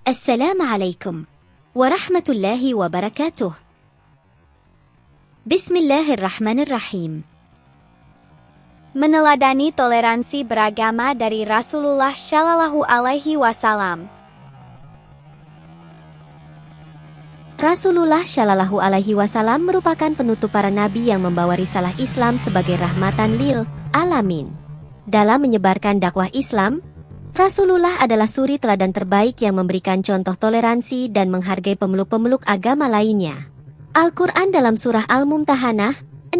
Assalamualaikum warahmatullahi wabarakatuh. Bismillahirrahmanirrahim. Meneladani toleransi beragama dari Rasulullah Shallallahu Alaihi Wasallam. Rasulullah Shallallahu Alaihi Wasallam merupakan penutup para nabi yang membawa risalah Islam sebagai rahmatan lil alamin. Dalam menyebarkan dakwah Islam, Rasulullah adalah suri teladan terbaik yang memberikan contoh toleransi dan menghargai pemeluk-pemeluk agama lainnya. Al-Quran dalam surah Al-Mumtahanah 60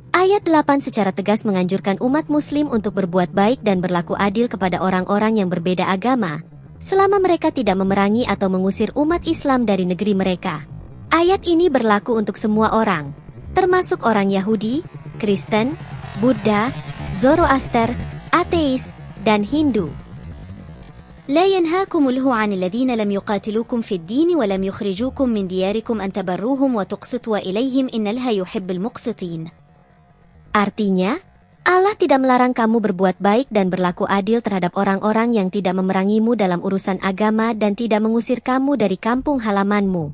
ayat 8 secara tegas menganjurkan umat muslim untuk berbuat baik dan berlaku adil kepada orang-orang yang berbeda agama, selama mereka tidak memerangi atau mengusir umat Islam dari negeri mereka. Ayat ini berlaku untuk semua orang, termasuk orang Yahudi, Kristen, Buddha, Zoroaster, ateis, dan Hindu. لا ينهاكم الله عن الذين لم يقاتلوكم في الدين ولم يخرجوكم من دياركم أن تبروهم وتقسطوا إليهم إن الله يحب المقسطين. Artinya, Allah tidak melarang kamu berbuat baik dan berlaku adil terhadap orang-orang yang tidak memerangimu dalam urusan agama dan tidak mengusir kamu dari kampung halamanmu.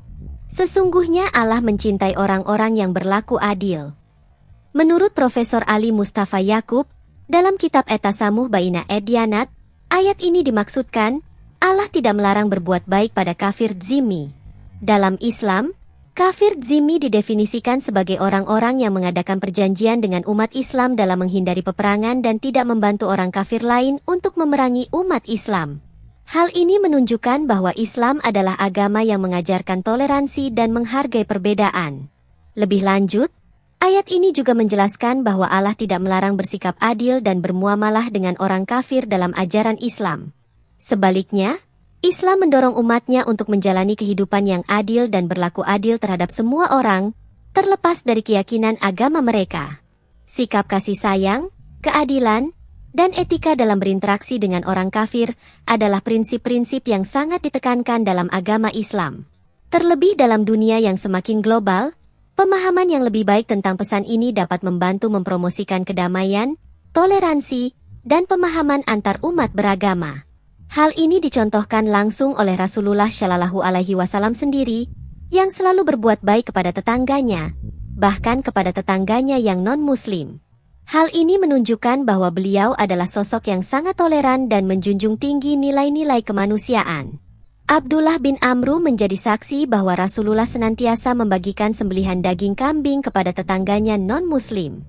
Sesungguhnya Allah mencintai orang-orang yang berlaku adil. Menurut Profesor Ali Mustafa Yakub, dalam kitab Etasamuh Baina Edyanat, ayat ini dimaksudkan, Allah tidak melarang berbuat baik pada kafir dzimmi. Dalam Islam, kafir dzimmi didefinisikan sebagai orang-orang yang mengadakan perjanjian dengan umat Islam dalam menghindari peperangan dan tidak membantu orang kafir lain untuk memerangi umat Islam. Hal ini menunjukkan bahwa Islam adalah agama yang mengajarkan toleransi dan menghargai perbedaan. Lebih lanjut, ayat ini juga menjelaskan bahwa Allah tidak melarang bersikap adil dan bermuamalah dengan orang kafir dalam ajaran Islam. Sebaliknya, Islam mendorong umatnya untuk menjalani kehidupan yang adil dan berlaku adil terhadap semua orang, terlepas dari keyakinan agama mereka. Sikap kasih sayang, keadilan, dan etika dalam berinteraksi dengan orang kafir adalah prinsip-prinsip yang sangat ditekankan dalam agama Islam. Terlebih dalam dunia yang semakin global, pemahaman yang lebih baik tentang pesan ini dapat membantu mempromosikan kedamaian, toleransi, dan pemahaman antar umat beragama. Hal ini dicontohkan langsung oleh Rasulullah Shallallahu Alaihi Wasallam sendiri, yang selalu berbuat baik kepada tetangganya, bahkan kepada tetangganya yang non-muslim. Hal ini menunjukkan bahwa beliau adalah sosok yang sangat toleran dan menjunjung tinggi nilai-nilai kemanusiaan. Abdullah bin Amru menjadi saksi bahwa Rasulullah senantiasa membagikan sembelihan daging kambing kepada tetangganya non-muslim.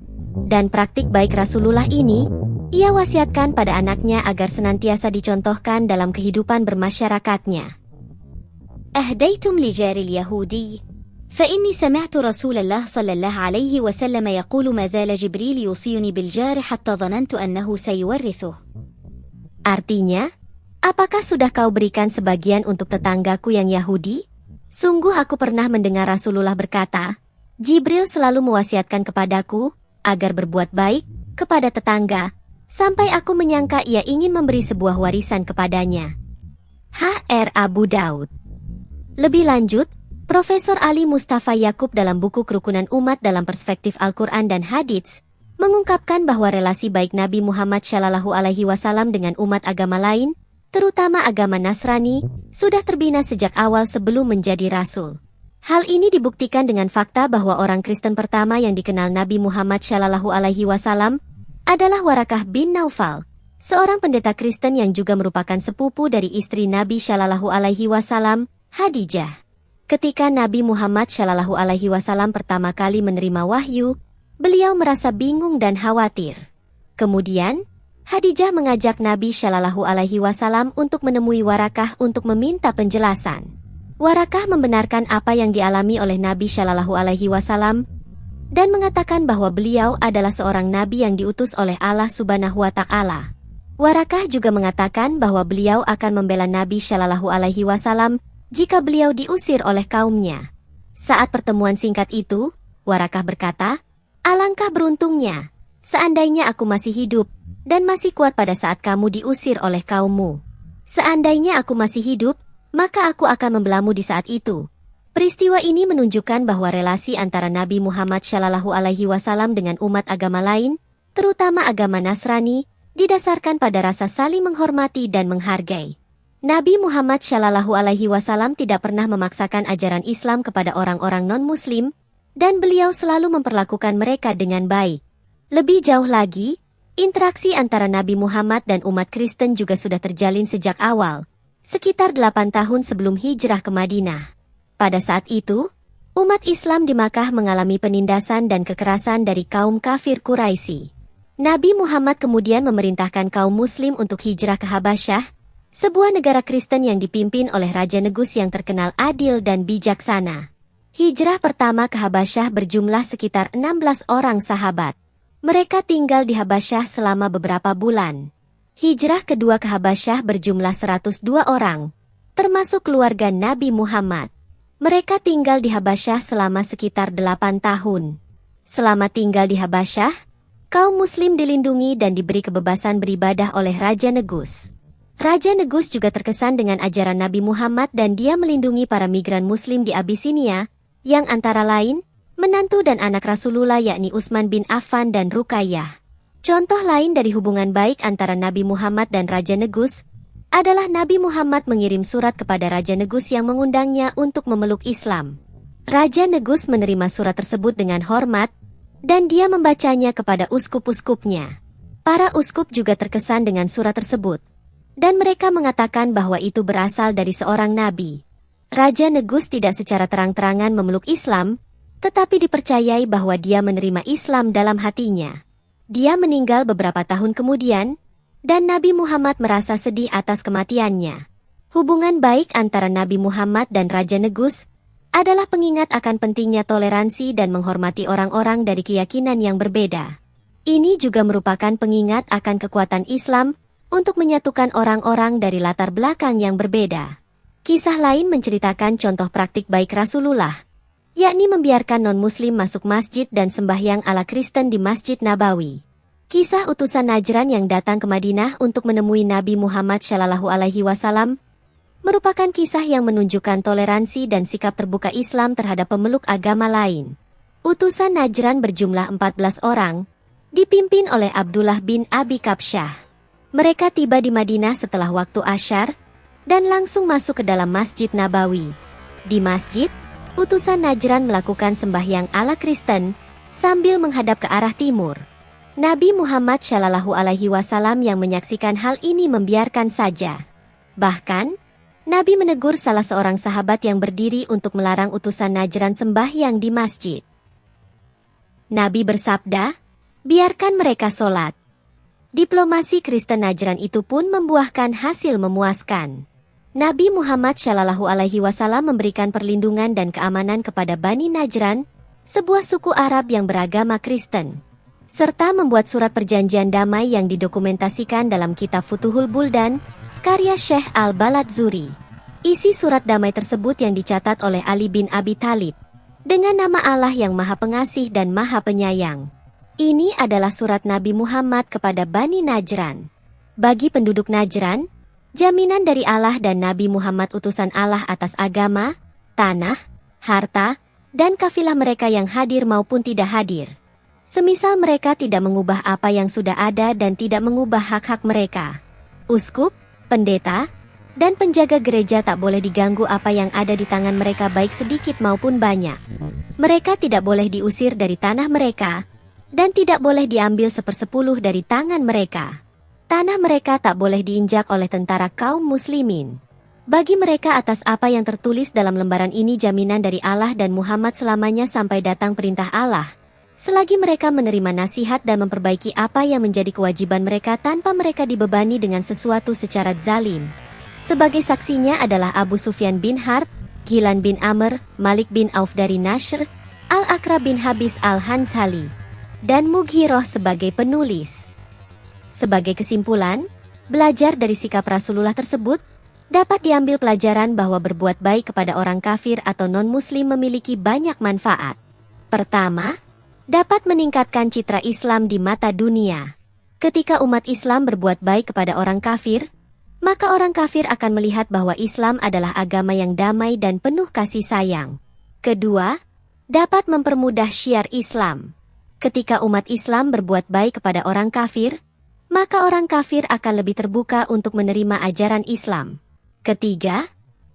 Dan praktik baik Rasulullah ini, ia wasiatkan pada anaknya agar senantiasa dicontohkan dalam kehidupan bermasyarakatnya. أهديتم لجار اليهودي فإني سمعت رسول الله صلى الله عليه وسلم يقول ما زال جبريل يوصيني بالجار حتى ظننت أنه سيورثه. Artinya, apakah sudah kau berikan sebagian untuk tetanggaku yang Yahudi? Sungguh aku pernah mendengar Rasulullah berkata, Jibril selalu mewasiatkan kepadaku agar berbuat baik kepada tetangga, sampai aku menyangka ia ingin memberi sebuah warisan kepadanya. H.R. Abu Daud. Lebih lanjut, Profesor Ali Mustafa Yakub dalam buku Kerukunan Umat dalam Perspektif Al-Quran dan Hadits, mengungkapkan bahwa relasi baik Nabi Muhammad Shallallahu Alaihi Wasallam dengan umat agama lain, terutama agama Nasrani, sudah terbina sejak awal sebelum menjadi rasul. Hal ini dibuktikan dengan fakta bahwa orang Kristen pertama yang dikenal Nabi Muhammad Shallallahu Alaihi Wasallam adalah Warakah bin Naufal, seorang pendeta Kristen yang juga merupakan sepupu dari istri Nabi Shallallahu Alaihi Wasallam, Khadijah. Ketika Nabi Muhammad Shallallahu Alaihi Wasallam pertama kali menerima wahyu, beliau merasa bingung dan khawatir. Kemudian, Khadijah mengajak Nabi Shallallahu Alaihi Wasallam untuk menemui Warakah untuk meminta penjelasan. Warakah membenarkan apa yang dialami oleh Nabi Shallallahu Alaihi Wasallam dan mengatakan bahwa beliau adalah seorang nabi yang diutus oleh Allah Subhanahu wa Ta'ala. Warakah juga mengatakan bahwa beliau akan membela Nabi Shallallahu Alaihi Wasallam jika beliau diusir oleh kaumnya. Saat pertemuan singkat itu, Warakah berkata, "Alangkah beruntungnya, seandainya aku masih hidup dan masih kuat pada saat kamu diusir oleh kaummu. Seandainya aku masih hidup, maka aku akan membelamu di saat itu." Peristiwa ini menunjukkan bahwa relasi antara Nabi Muhammad Shallallahu Alaihi Wasallam dengan umat agama lain, terutama agama Nasrani, didasarkan pada rasa saling menghormati dan menghargai. Nabi Muhammad Shallallahu Alaihi Wasallam tidak pernah memaksakan ajaran Islam kepada orang-orang non-Muslim, dan beliau selalu memperlakukan mereka dengan baik. Lebih jauh lagi, interaksi antara Nabi Muhammad dan umat Kristen juga sudah terjalin sejak awal, sekitar 8 tahun sebelum hijrah ke Madinah. Pada saat itu, umat Islam di Makkah mengalami penindasan dan kekerasan dari kaum kafir Quraisy. Nabi Muhammad kemudian memerintahkan kaum Muslim untuk hijrah ke Habasyah, sebuah negara Kristen yang dipimpin oleh Raja Negus yang terkenal adil dan bijaksana. Hijrah pertama ke Habasyah berjumlah sekitar 16 orang sahabat. Mereka tinggal di Habasyah selama beberapa bulan. Hijrah kedua ke Habasyah berjumlah 102 orang, termasuk keluarga Nabi Muhammad. Mereka tinggal di Habasyah selama sekitar 8 tahun. Selama tinggal di Habasyah, kaum Muslim dilindungi dan diberi kebebasan beribadah oleh Raja Negus. Raja Negus juga terkesan dengan ajaran Nabi Muhammad dan dia melindungi para migran Muslim di Abisinia, yang antara lain, menantu dan anak Rasulullah yakni Utsman bin Affan dan Ruqayyah. Contoh lain dari hubungan baik antara Nabi Muhammad dan Raja Negus adalah Nabi Muhammad mengirim surat kepada Raja Negus yang mengundangnya untuk memeluk Islam. Raja Negus menerima surat tersebut dengan hormat, dan dia membacanya kepada uskup-uskupnya. Para uskup juga terkesan dengan surat tersebut, dan mereka mengatakan bahwa itu berasal dari seorang nabi. Raja Negus tidak secara terang-terangan memeluk Islam, tetapi dipercayai bahwa dia menerima Islam dalam hatinya. Dia meninggal beberapa tahun kemudian, dan Nabi Muhammad merasa sedih atas kematiannya. Hubungan baik antara Nabi Muhammad dan Raja Negus adalah pengingat akan pentingnya toleransi dan menghormati orang-orang dari keyakinan yang berbeda. Ini juga merupakan pengingat akan kekuatan Islam untuk menyatukan orang-orang dari latar belakang yang berbeda. Kisah lain menceritakan contoh praktik baik Rasulullah, yakni membiarkan non-muslim masuk masjid dan sembahyang ala Kristen di Masjid Nabawi. Kisah utusan Najran yang datang ke Madinah untuk menemui Nabi Muhammad Shallallahu Alaihi Wasallam merupakan kisah yang menunjukkan toleransi dan sikap terbuka Islam terhadap pemeluk agama lain. Utusan Najran berjumlah 14 orang, dipimpin oleh Abdullah bin Abi Kabsyah. Mereka tiba di Madinah setelah waktu Asyar, dan langsung masuk ke dalam Masjid Nabawi. Di masjid, utusan Najran melakukan sembahyang ala Kristen, sambil menghadap ke arah timur. Nabi Muhammad Shallallahu Alaihi Wasallam yang menyaksikan hal ini membiarkan saja. Bahkan, Nabi menegur salah seorang sahabat yang berdiri untuk melarang utusan Najran sembahyang di masjid. Nabi bersabda, "Biarkan mereka sholat." Diplomasi Kristen Najran itu pun membuahkan hasil memuaskan. Nabi Muhammad Shallallahu Alaihi Wasallam memberikan perlindungan dan keamanan kepada Bani Najran, sebuah suku Arab yang beragama Kristen, serta membuat surat perjanjian damai yang didokumentasikan dalam kitab Futuhul Buldan, karya Syekh Al-Baladzuri. Isi surat damai tersebut yang dicatat oleh Ali bin Abi Thalib, dengan nama Allah yang Maha Pengasih dan Maha Penyayang. Ini adalah surat Nabi Muhammad kepada Bani Najran. Bagi penduduk Najran, jaminan dari Allah dan Nabi Muhammad utusan Allah atas agama, tanah, harta, dan kafilah mereka yang hadir maupun tidak hadir. Semisal mereka tidak mengubah apa yang sudah ada dan tidak mengubah hak-hak mereka. Uskup, pendeta, dan penjaga gereja tak boleh diganggu apa yang ada di tangan mereka baik sedikit maupun banyak. Mereka tidak boleh diusir dari tanah mereka, dan tidak boleh diambil 1/10 dari tangan mereka. Tanah mereka tak boleh diinjak oleh tentara kaum muslimin. Bagi mereka atas apa yang tertulis dalam lembaran ini jaminan dari Allah dan Muhammad selamanya sampai datang perintah Allah. Selagi mereka menerima nasihat dan memperbaiki apa yang menjadi kewajiban mereka tanpa mereka dibebani dengan sesuatu secara zalim. Sebagai saksinya adalah Abu Sufyan bin Harb, Ghilan bin Amr, Malik bin Auf dari Nashr, Al-Aqra bin Habis al-Hanzali, dan Mughirah sebagai penulis. Sebagai kesimpulan, belajar dari sikap Rasulullah tersebut, dapat diambil pelajaran bahwa berbuat baik kepada orang kafir atau non-muslim memiliki banyak manfaat. Pertama, dapat meningkatkan citra Islam di mata dunia. Ketika umat Islam berbuat baik kepada orang kafir, maka orang kafir akan melihat bahwa Islam adalah agama yang damai dan penuh kasih sayang. Kedua, dapat mempermudah syiar Islam. Ketika umat Islam berbuat baik kepada orang kafir, maka orang kafir akan lebih terbuka untuk menerima ajaran Islam. Ketiga,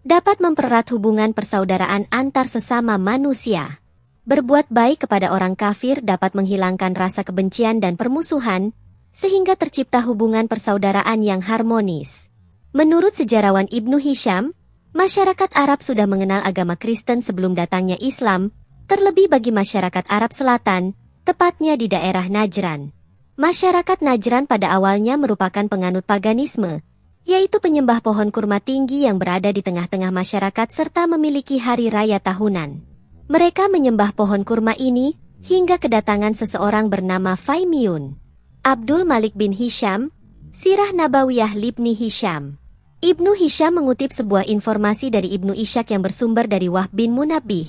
dapat mempererat hubungan persaudaraan antar sesama manusia. Berbuat baik kepada orang kafir dapat menghilangkan rasa kebencian dan permusuhan, sehingga tercipta hubungan persaudaraan yang harmonis. Menurut sejarawan Ibnu Hisham, masyarakat Arab sudah mengenal agama Kristen sebelum datangnya Islam, terlebih bagi masyarakat Arab Selatan, tepatnya di daerah Najran. Masyarakat Najran pada awalnya merupakan penganut paganisme, yaitu penyembah pohon kurma tinggi yang berada di tengah-tengah masyarakat serta memiliki hari raya tahunan. Mereka menyembah pohon kurma ini hingga kedatangan seseorang bernama Faimiun. Abdul Malik bin Hisham, Sirah Nabawiyah Libni Hisham. Ibnu Hisham mengutip sebuah informasi dari Ibnu Ishaq yang bersumber dari Wahb bin Munabbih,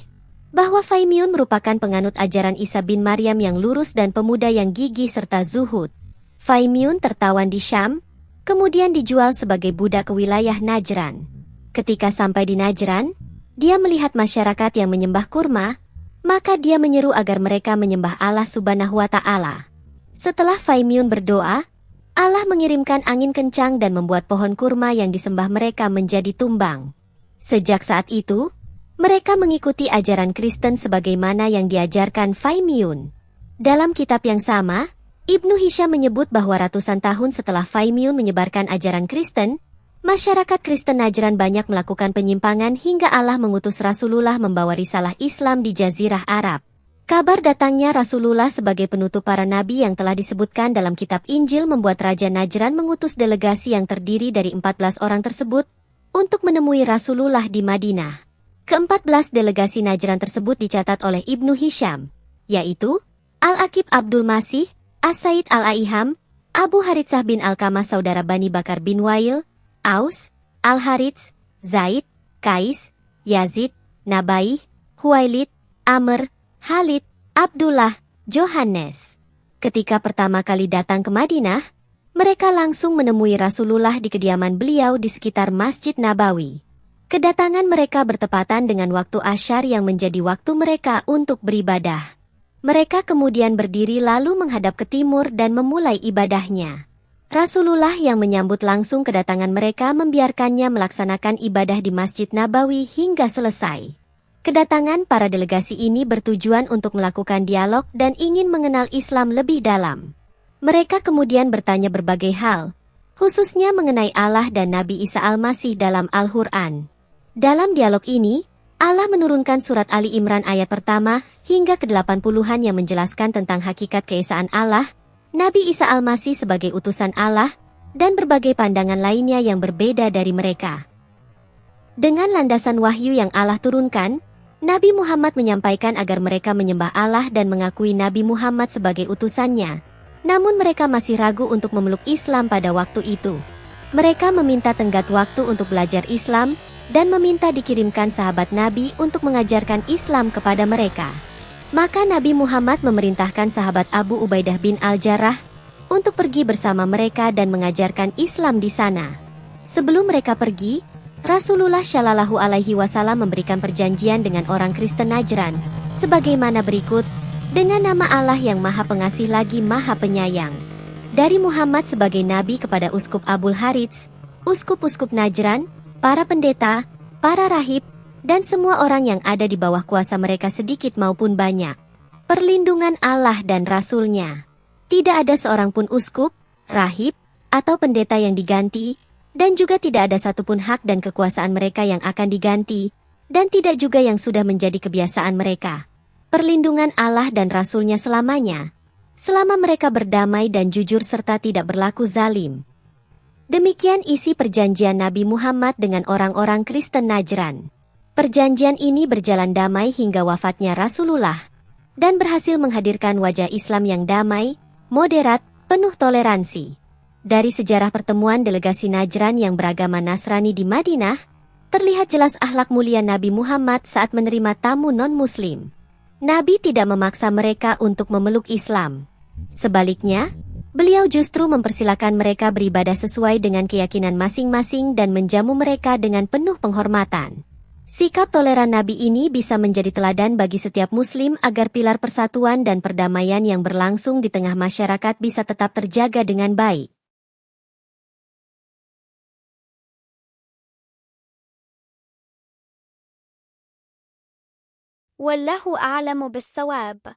bahwa Faimiun merupakan penganut ajaran Isa bin Maryam yang lurus dan pemuda yang gigih serta zuhud. Faimiun tertawan di Syam, kemudian dijual sebagai budak ke wilayah Najran. Ketika sampai di Najran, dia melihat masyarakat yang menyembah kurma, maka dia menyeru agar mereka menyembah Allah Subhanahu wa Ta'ala. Setelah Faimiun berdoa, Allah mengirimkan angin kencang dan membuat pohon kurma yang disembah mereka menjadi tumbang. Sejak saat itu, mereka mengikuti ajaran Kristen sebagaimana yang diajarkan Faimiun. Dalam kitab yang sama, Ibnu Hisham menyebut bahwa ratusan tahun setelah Faimiun menyebarkan ajaran Kristen, masyarakat Kristen Najran banyak melakukan penyimpangan hingga Allah mengutus Rasulullah membawa risalah Islam di Jazirah Arab. Kabar datangnya Rasulullah sebagai penutup para nabi yang telah disebutkan dalam kitab Injil membuat Raja Najran mengutus delegasi yang terdiri dari 14 orang tersebut untuk menemui Rasulullah di Madinah. Ke-14 delegasi Najran tersebut dicatat oleh Ibnu Hisham, yaitu Al-Aqib Abdul Masih, As-Said Al-Aiham, Abu Haritsah bin Alkamah saudara Bani Bakar bin Wail, Aus, Al-Harits, Zaid, Kais, Yazid, Nabaih, Huwailid, Amr, Khalid, Abdullah, Johannes. Ketika pertama kali datang ke Madinah, mereka langsung menemui Rasulullah di kediaman beliau di sekitar Masjid Nabawi. Kedatangan mereka bertepatan dengan waktu Asyar yang menjadi waktu mereka untuk beribadah. Mereka kemudian berdiri lalu menghadap ke timur dan memulai ibadahnya. Rasulullah yang menyambut langsung kedatangan mereka membiarkannya melaksanakan ibadah di Masjid Nabawi hingga selesai. Kedatangan para delegasi ini bertujuan untuk melakukan dialog dan ingin mengenal Islam lebih dalam. Mereka kemudian bertanya berbagai hal, khususnya mengenai Allah dan Nabi Isa Al-Masih dalam Al-Quran. Dalam dialog ini, Allah menurunkan surat Ali Imran ayat pertama hingga ke-80-an yang menjelaskan tentang hakikat keesaan Allah, Nabi Isa Al-Masih sebagai utusan Allah, dan berbagai pandangan lainnya yang berbeda dari mereka. Dengan landasan wahyu yang Allah turunkan, Nabi Muhammad menyampaikan agar mereka menyembah Allah dan mengakui Nabi Muhammad sebagai utusannya. Namun mereka masih ragu untuk memeluk Islam pada waktu itu. Mereka meminta tenggat waktu untuk belajar Islam, dan meminta dikirimkan sahabat Nabi untuk mengajarkan Islam kepada mereka. Maka Nabi Muhammad memerintahkan sahabat Abu Ubaidah bin Al-Jarrah untuk pergi bersama mereka dan mengajarkan Islam di sana. Sebelum mereka pergi, Rasulullah Shallallahu Alaihi Wasallam memberikan perjanjian dengan orang Kristen Najran, sebagaimana berikut, dengan nama Allah yang Maha Pengasih lagi Maha Penyayang. Dari Muhammad sebagai Nabi kepada Uskup Abul Harits, Uskup-Uskup Najran, para pendeta, para rahib, dan semua orang yang ada di bawah kuasa mereka sedikit maupun banyak. Perlindungan Allah dan Rasul-Nya. Tidak ada seorang pun uskup, rahib, atau pendeta yang diganti, dan juga tidak ada satupun hak dan kekuasaan mereka yang akan diganti, dan tidak juga yang sudah menjadi kebiasaan mereka. Perlindungan Allah dan Rasul-Nya selamanya, selama mereka berdamai dan jujur serta tidak berlaku zalim. Demikian isi perjanjian Nabi Muhammad dengan orang-orang Kristen Najran. Perjanjian ini berjalan damai hingga wafatnya Rasulullah, dan berhasil menghadirkan wajah Islam yang damai, moderat, penuh toleransi. Dari sejarah pertemuan delegasi Najran yang beragama Nasrani di Madinah, terlihat jelas akhlak mulia Nabi Muhammad saat menerima tamu non-Muslim. Nabi tidak memaksa mereka untuk memeluk Islam. Sebaliknya, beliau justru mempersilakan mereka beribadah sesuai dengan keyakinan masing-masing dan menjamu mereka dengan penuh penghormatan. Sikap toleran Nabi ini bisa menjadi teladan bagi setiap Muslim agar pilar persatuan dan perdamaian yang berlangsung di tengah masyarakat bisa tetap terjaga dengan baik. Wallahu a'lamu bissawab.